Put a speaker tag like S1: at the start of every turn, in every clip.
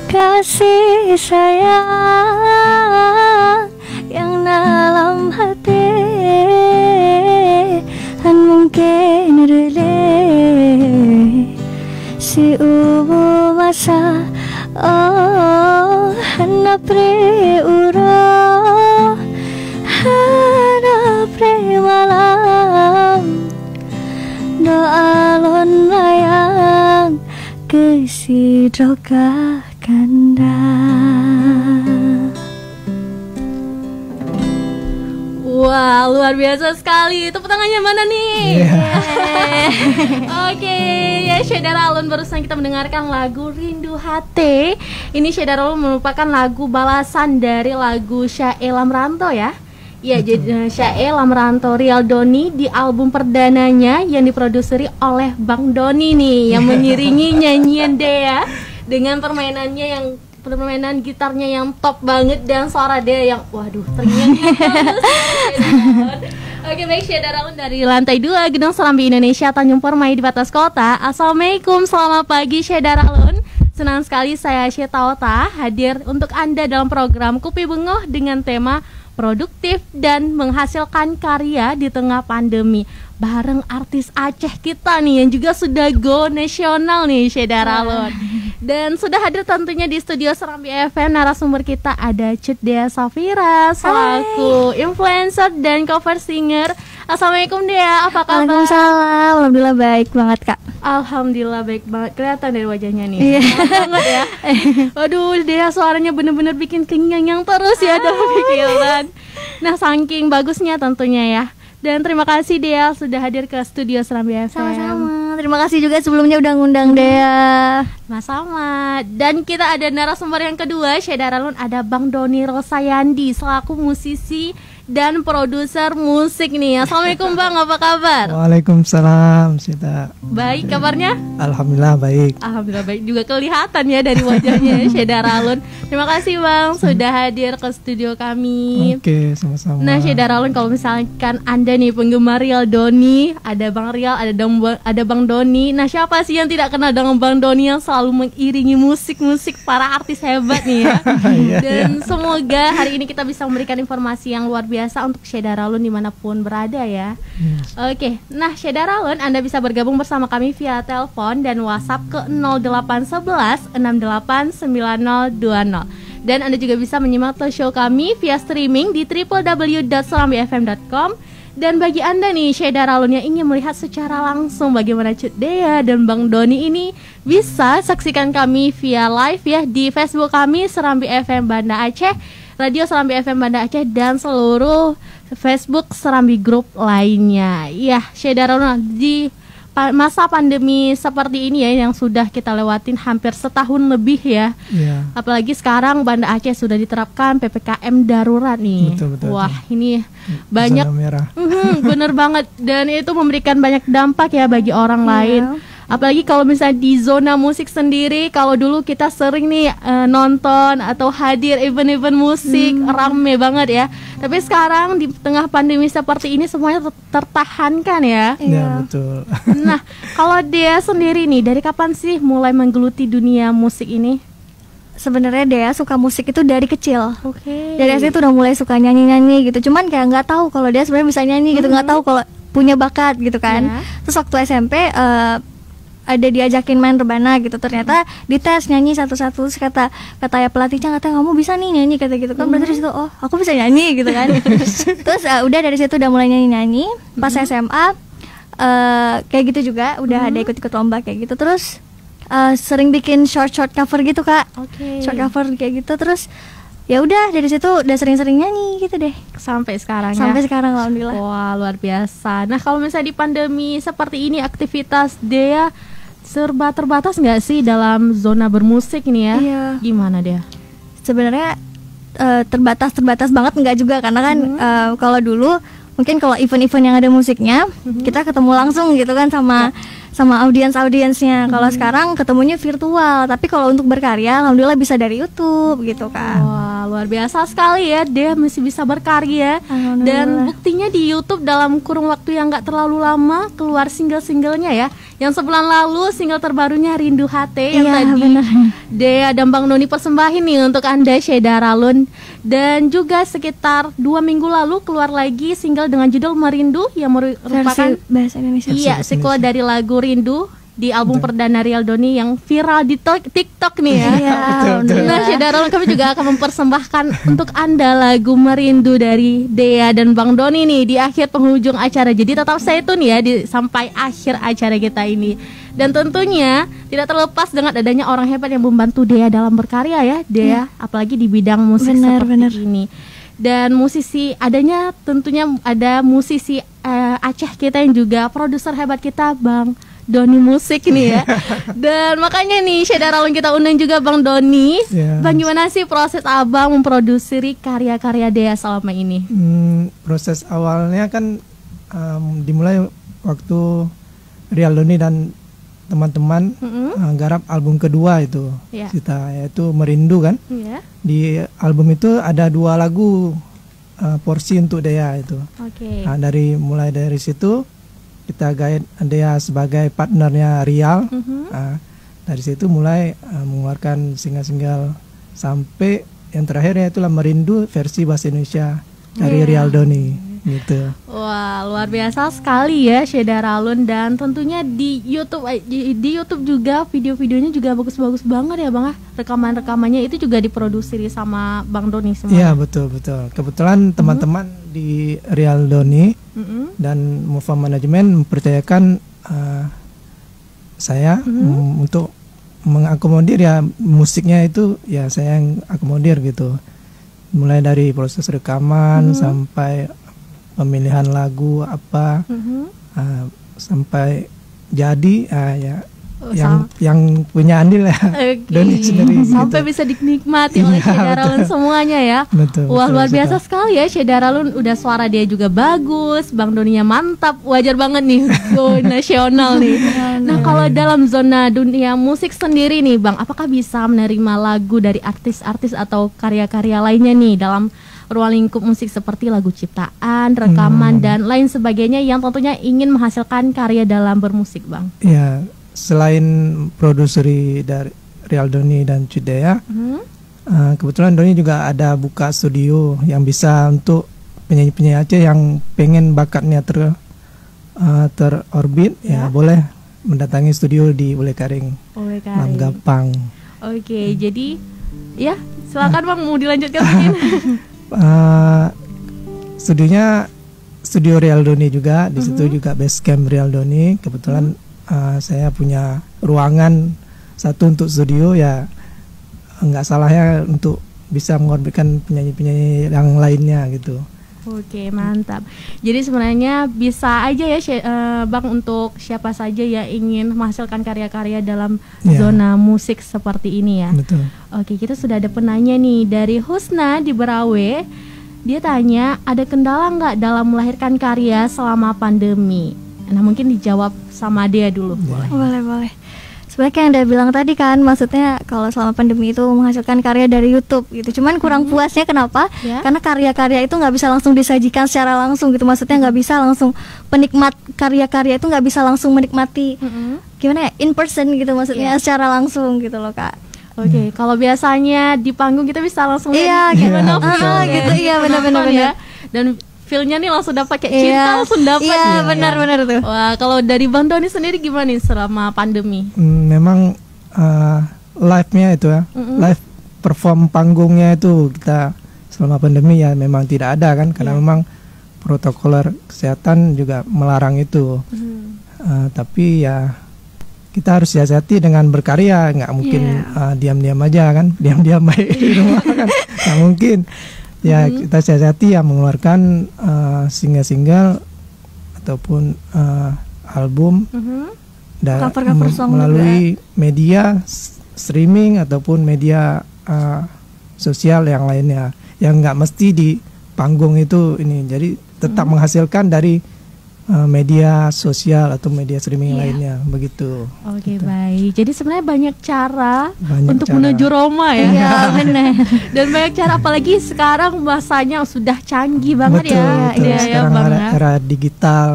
S1: kasih sayang yang dalam hati han mungkin relate si ubu masa oh hanapre uro hanapre malam doa lon layang kesidroka kanda.
S2: Wah, luar biasa sekali. Tepuk tangannya mana nih? Oke, ya Syedara Alun barusan kita mendengarkan lagu Rindu Hati. Ini Syedara Alun merupakan lagu balasan dari lagu Syae Lamranto ya. Iya, jadi Syae Lamranto Rial Doni di album perdananya yang diproduseri oleh Bang Doni nih, yang mengiringi nyanyian Dea dengan permainan gitarnya yang top banget dan suara Dea yang waduh terngiang-ngiang. Oke, baik, Syedara Alun dari lantai 2 Gedung Serambi Indonesia Tanjung Permai di Batas Kota. Assalamualaikum, selamat pagi Syedara Alun. Senang sekali saya Syetauta hadir untuk Anda dalam program Kupi Bengoh dengan tema produktif dan menghasilkan karya di tengah pandemi bareng artis Aceh kita nih yang juga sudah go nasional nih Syedara Alun. Dan sudah hadir tentunya di studio Serambi FM narasumber kita ada Cut Dea Safira selaku influencer dan cover singer. Assalamualaikum Dea, apa kabar?
S1: Waalaikumsalam, alhamdulillah baik banget Kak.
S2: Alhamdulillah baik banget, kelihatan dari wajahnya nih.
S1: Iya.
S2: Banget ya. Waduh, Dea suaranya bener-bener bikin kenyang terus ya dalam pikiran. Nah, saking bagusnya tentunya ya. Dan terima kasih Dea sudah hadir ke studio Serambi FM.
S1: Sama-sama. Terima kasih juga sebelumnya udah ngundang Dea.
S2: Sama-sama. Dan kita ada narasumber yang kedua, Syedara Alun, ada Bang Doni Rosayandi selaku musisi dan produser musik nih. Assalamualaikum Bang, apa kabar?
S3: Waalaikumsalam, Sita.
S2: Baik, kabarnya?
S3: Alhamdulillah baik.
S2: Alhamdulillah baik, juga kelihatan ya dari wajahnya Syedara Alun. Terima kasih Bang sudah hadir ke studio kami.
S3: Oke, sama-sama.
S2: Nah Syedara Alun, kalau misalkan Anda nih penggemar Rial Doni, ada Bang Rial, ada Bang Doni. Nah, siapa sih yang tidak kenal dengan Bang Doni yang selalu mengiringi musik-musik para artis hebat nih ya. Dan semoga hari ini kita bisa memberikan informasi yang luar biasa untuk Syedara Alun dimanapun berada ya. Oke, nah Syedara Alun, Anda bisa bergabung bersama kami via telepon dan WhatsApp ke 0811 689020. Dan Anda juga bisa menyimak talk show kami via streaming di www.serambifm.com. Dan bagi Anda nih Syedara Alun yang ingin melihat secara langsung bagaimana Cut Dea dan Bang Doni ini, bisa saksikan kami via live ya di Facebook kami Serambi FM Banda Aceh, Radio Serambi FM Banda Aceh, dan seluruh Facebook Serambi Group lainnya. Ya, Syedara Alun, di masa pandemi seperti ini ya yang sudah kita lewatin hampir setahun lebih ya. Apalagi sekarang Banda Aceh sudah diterapkan PPKM darurat nih.
S3: Betul.
S2: Wah, ini banyak bener banget, dan itu memberikan banyak dampak ya bagi orang lain. Apalagi kalau misalnya di zona musik sendiri, kalau dulu kita sering nih nonton atau hadir event-event musik rame banget ya. Tapi sekarang di tengah pandemi seperti ini semuanya tertahankan ya.
S3: Iya, betul.
S2: Nah, kalau Dea sendiri nih, dari kapan sih mulai menggeluti dunia musik ini?
S1: Sebenarnya Dea suka musik itu dari kecil.
S2: Oke.
S1: Dari situ udah mulai suka nyanyi-nyanyi gitu. Cuman kayak nggak tahu kalau dia sebenarnya bisa nyanyi gitu, nggak tahu kalau punya bakat gitu kan. Terus waktu SMP ada diajakin main rebana gitu, ternyata dites nyanyi satu-satu, terus kata ya pelatihnya, katanya kamu bisa nih nyanyi, kata gitu kan. Berarti dari situ oh aku bisa nyanyi gitu kan. Terus udah dari situ udah mulai nyanyi pas SMA kayak gitu juga udah ada ikut-ikut lomba kayak gitu. Terus sering bikin short cover gitu Kak. Short cover kayak gitu. Terus ya udah dari situ udah sering-sering nyanyi gitu deh
S2: sampai sekarang
S1: sampai sekarang alhamdulillah.
S2: Wah, luar biasa. Nah, kalau misalnya di pandemi seperti ini aktivitas Dea serba terbatas nggak sih dalam zona bermusik ini ya?
S1: Iya.
S2: Gimana Dea?
S1: Sebenarnya terbatas banget nggak juga, karena kan kalau dulu mungkin kalau event-event yang ada musiknya kita ketemu langsung gitu kan sama audiensnya. Kalau sekarang ketemunya virtual, tapi kalau untuk berkarya alhamdulillah bisa dari YouTube gitu kan.
S2: Wah, luar biasa sekali ya, dia masih bisa berkarya. Dan buktinya di YouTube dalam kurun waktu yang gak terlalu lama keluar single-singlenya ya. Yang sebulan lalu single terbarunya Rindu Hati yang tadi Dea dan Bang Doni persembahin nih untuk Anda Syeda Ralun. Dan juga sekitar 2 minggu lalu keluar lagi single dengan judul Merindu yang merupakan
S1: bahasa Indonesia.
S2: Iya, sequel dari lagu Rindu di album perdana Rial Doni yang viral di TikTok nih ya. Nah, Syeda Ralun, kami juga akan mempersembahkan untuk Anda lagu Merindu dari Dea dan Bang Doni nih di akhir penghujung acara. Jadi tetap stay tune ya sampai akhir acara kita ini. Dan tentunya tidak terlepas dengan adanya orang hebat yang membantu Dea dalam berkarya ya, Dea, apalagi di bidang musik seperti ini. Dan musisi adanya tentunya ada musisi Aceh kita yang juga produser hebat kita Bang Doni Musik nih ya. Dan makanya nih Syeda Ralun kita undang juga Bang Doni. Bang, gimana sih proses Abang memproduksi karya-karya Dea selama ini?
S3: Proses awalnya kan dimulai waktu Rial Doni dan teman-teman garap album kedua itu kita, yaitu Merindu kan. Di album itu ada 2 lagu porsi untuk Dea itu. Nah, mulai dari situ kita guide Dea sebagai partnernya Rial. Dari situ mulai mengeluarkan single-single sampai yang terakhir itulah Merindu versi bahasa Indonesia dari Rial Doni gitu.
S2: Wah, luar biasa sekali ya Syeda Ralun. Dan tentunya di YouTube juga video-videonya juga bagus-bagus banget ya Bang. Rekaman-rekamannya itu juga diproduksi sama Bang Doni semua. Iya,
S3: betul. Kebetulan teman-teman di Rial Doni dan Mova Management mempercayakan saya untuk mengakomodir ya musiknya itu ya saya yang akomodir gitu. Mulai dari proses rekaman sampai pemilihan lagu apa sampai jadi ya yang punya andil ya Doni sendiri
S2: sampai
S3: gitu.
S2: Bisa dinikmati oleh Syeda Ralun semuanya ya. Wah, luar biasa sekali ya Syeda Ralun. Udah suara dia juga bagus, Bang Doninya mantap, wajar banget nih go nasional nih. Nah, kalau dalam zona dunia musik sendiri nih Bang, apakah bisa menerima lagu dari artis-artis atau karya-karya lainnya nih dalam ruang lingkup musik seperti lagu ciptaan, rekaman dan lain sebagainya yang tentunya ingin menghasilkan karya dalam bermusik Bang?
S3: Ya, selain produseri dari Rial Doni dan Dea, kebetulan Doni juga ada buka studio yang bisa untuk penyanyi-penyanyi Aceh yang pengen bakatnya terorbit ya boleh mendatangi studio di Ule Karing, Gampang.
S2: Jadi ya silakan Bang, mau dilanjutkan mungkin.
S3: Studionya studio Rial Doni juga, di situ juga base camp Rial Doni. Kebetulan saya punya ruangan satu untuk studio ya, nggak salahnya untuk bisa mengorbitkan penyanyi-penyanyi yang lainnya gitu.
S2: Oke, mantap. Jadi sebenarnya bisa aja ya Bang, untuk siapa saja ya ingin menghasilkan karya-karya dalam zona musik seperti ini ya.
S3: Betul.
S2: Oke, kita sudah ada penanya nih dari Husna di Berawe. Dia tanya, ada kendala nggak dalam melahirkan karya selama pandemi? Nah, mungkin dijawab sama dia dulu.
S1: Boleh. Sebenarnya kayak yang dia bilang tadi kan, maksudnya kalau selama pandemi itu menghasilkan karya dari YouTube gitu. Cuman kurang puasnya kenapa? Karena karya-karya itu nggak bisa langsung disajikan secara langsung gitu. Maksudnya nggak bisa langsung penikmat karya-karya itu nggak bisa langsung menikmati gimana ya, in person gitu maksudnya secara langsung gitu loh Kak.
S2: Oke, kalau biasanya di panggung kita bisa langsung lihat gimana
S1: gitu. Iya, benar-benar ya.
S2: Dan feel-nya nih langsung dapat, kayak cinta langsung dapat.
S1: Iya, benar-benar tuh.
S2: Wah, kalau dari Bang Doni sendiri gimana nih selama pandemi?
S3: Memang live-nya itu ya, live perform panggungnya itu kita selama pandemi ya memang tidak ada kan, karena memang protokol kesehatan juga melarang itu. Tapi ya kita harus hati-hati dengan berkarya, nggak mungkin diam-diam aja kan, diam-diam baik di rumah kan, nggak mungkin. Ya kita hati-hati ya mengeluarkan single-single ataupun album melalui media streaming ataupun media sosial yang lainnya, yang nggak mesti di panggung itu ini. Jadi tetap menghasilkan dari media sosial atau media streaming lainnya begitu.
S2: Oke,
S3: gitu.
S2: Baik. Jadi sebenarnya banyak cara untuk menuju Roma ya.
S1: Iya, benar.
S2: Dan banyak cara, apalagi sekarang masanya sudah canggih banget
S3: betul,
S2: ya.
S3: Betul.
S2: Iya,
S3: Sekarang
S2: ya,
S3: era digital,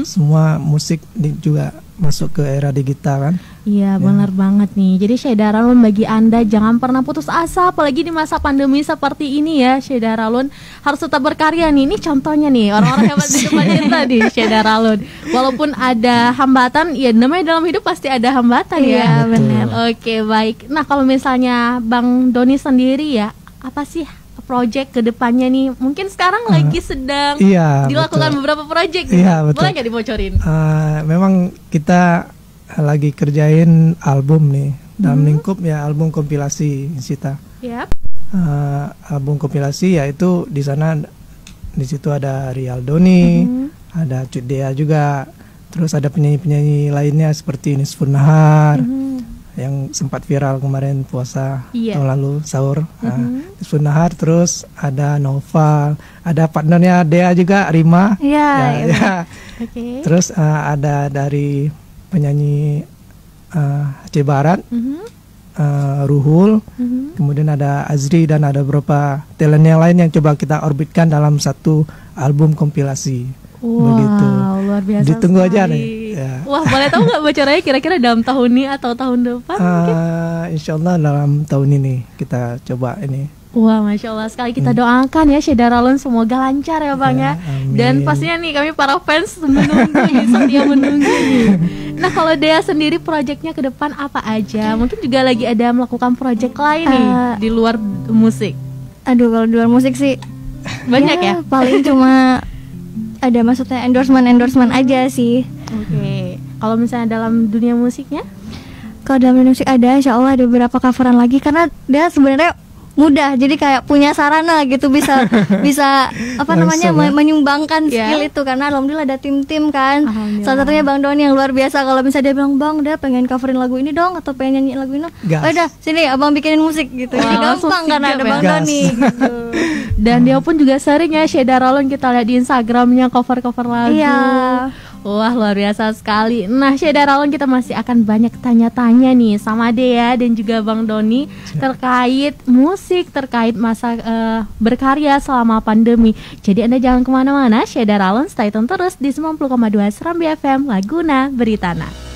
S3: semua musik juga masuk ke era digital kan.
S2: Iya, benar banget nih. Jadi Syeda Ralun, bagi Anda jangan pernah putus asa, apalagi di masa pandemi seperti ini ya. Syeda Ralun harus tetap berkarya nih. Ini contohnya nih, orang-orang hebat di depan kita nih, Syeda Ralun. Walaupun ada hambatan, ya namanya dalam hidup pasti ada hambatan ya.
S1: Benar.
S2: Oke, baik. Nah, kalau misalnya Bang Doni sendiri ya, apa sih project ke depannya nih? Mungkin sekarang lagi sedang dilakukan beberapa project gitu. Boleh nggak dibocorin?
S3: Memang kita lagi kerjain album nih dalam lingkup ya album kompilasi Sita.
S2: Yep.
S3: Album kompilasi yaitu di sana, di situ ada Rial Doni, ada Cut Dea juga, terus ada penyanyi-penyanyi lainnya seperti Nisfun Nahar yang sempat viral kemarin puasa tahun lalu sahur. Nisfun Nahar, terus ada Noval, ada partnernya Dea juga, Rima.
S1: Iya.
S2: Okay.
S3: Terus ada dari penyanyi Aceh Barat, Ruhul, kemudian ada Azri dan ada beberapa talent yang lain yang coba kita orbitkan dalam satu album kompilasi.
S2: Wow,
S3: begitu.
S2: Luar biasa.
S3: Ditunggu
S2: sekali.
S3: aja nih. Ya.
S2: Wah, boleh tahu nggak bocorannya kira-kira dalam tahun ini atau tahun depan? Mungkin?
S3: Insya Allah dalam tahun ini kita coba ini.
S2: Wah, Masya Allah sekali, kita doakan ya Syeda Ralun semoga lancar ya Bang ya. Dan pastinya nih kami para fans menunggu nih, setia menunggu nih. Nah, kalau Dea sendiri proyeknya ke depan apa aja? Mungkin juga lagi ada melakukan proyek lain nih di luar musik.
S1: Aduh, kalau di luar musik sih
S2: banyak ya?
S1: Paling cuma ada maksudnya endorsement aja sih.
S2: Oke. Kalau misalnya dalam dunia musiknya?
S1: Kalau dalam dunia musik ada, insya Allah ada beberapa coveran lagi, karena dia sebenarnya mudah, jadi kayak punya sarana gitu, bisa apa namanya menyumbangkan skill itu, karena alhamdulillah ada tim-tim kan. Salah satunya Bang Doni yang luar biasa. Kalau misalnya dia bilang, Bang, dia pengen coverin lagu ini dong atau pengen nyanyi lagu ini, udah sini abang bikinin musik gitu. Jadi gampang karena ada Bang Doni gitu.
S2: Dan dia pun juga sering ya Syeda Ralun kita lihat di Instagramnya cover-cover lagu.
S1: Iya.
S2: Wah, luar biasa sekali. Nah, Syeda Ralun kita masih akan banyak tanya-tanya nih sama Dea dan juga Bang Doni terkait musik, terkait masa berkarya selama pandemi. Jadi Anda jangan kemana-mana, Syeda Ralun stay tune terus di 90,2 Serambi FM Laguna Beritana.